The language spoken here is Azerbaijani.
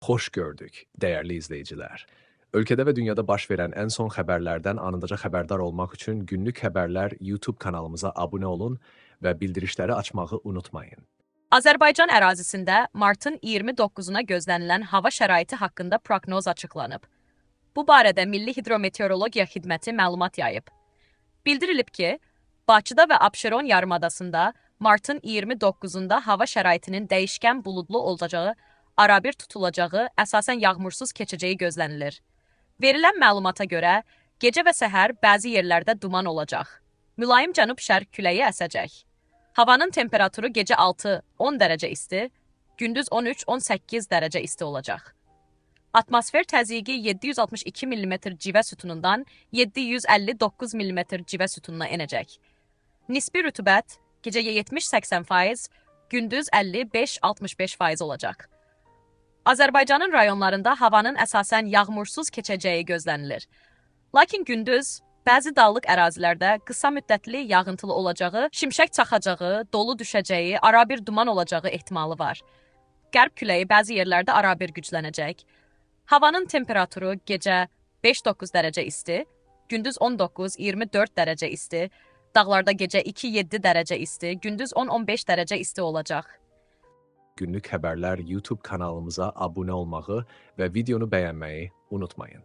Hoş gördük, değerli izleyiciler. Ülkede ve dünyada baş verən ən son xəbərlərdən anındaca xəbərdar olmaq üçün Günlük Xəbərlər YouTube kanalımıza abunə olun və bildirişləri açmağı unutmayın. Azərbaycan ərazisində martın 29-una gözlənilən hava şəraiti haqqında proqnoz açıqlanıb. Bu barədə Milli Hidrometeorologiya Xidməti məlumat yayıb. Bildirilib ki, Bakıda və Abşeron yarımadasında martın 29-unda hava şəraitinin dəyişkən buludlu olacağı, arabir tutulacağı, əsasən yağmursuz keçəcəyi gözlənilir. Verilən məlumata görə, gecə və səhər bəzi yerlərdə duman olacaq. Mülayim cənub-şərq küləyi əsəcək. Havanın temperaturu gecə 6-10 dərəcə isti, gündüz 13-18 dərəcə isti olacaq. Atmosfer təzyiqi 762 mm civə sütunundan 759 mm civə sütununa enəcək. Nisbi rütubət gecə 70-80%, gündüz 55-65% olacaq. Azərbaycanın rayonlarında havanın əsasən yağmursuz keçəcəyi gözlənilir. Lakin gündüz bəzi dağlıq ərazilərdə qısa müddətli yağıntılı olacağı, şimşək çaxacağı, dolu düşəcəyi, arabir duman olacağı ehtimalı var. Qərb küləyi bəzi yerlərdə arabir güclənəcək. Havanın temperaturu gecə 5-9 dərəcə isti, gündüz 19-24 dərəcə isti, dağlarda gecə 2-7 dərəcə isti, gündüz 10-15 dərəcə isti olacaq. Günlük Xəbərlər YouTube kanalımıza abunə olmağı və videonu bəyənməyi unutmayın.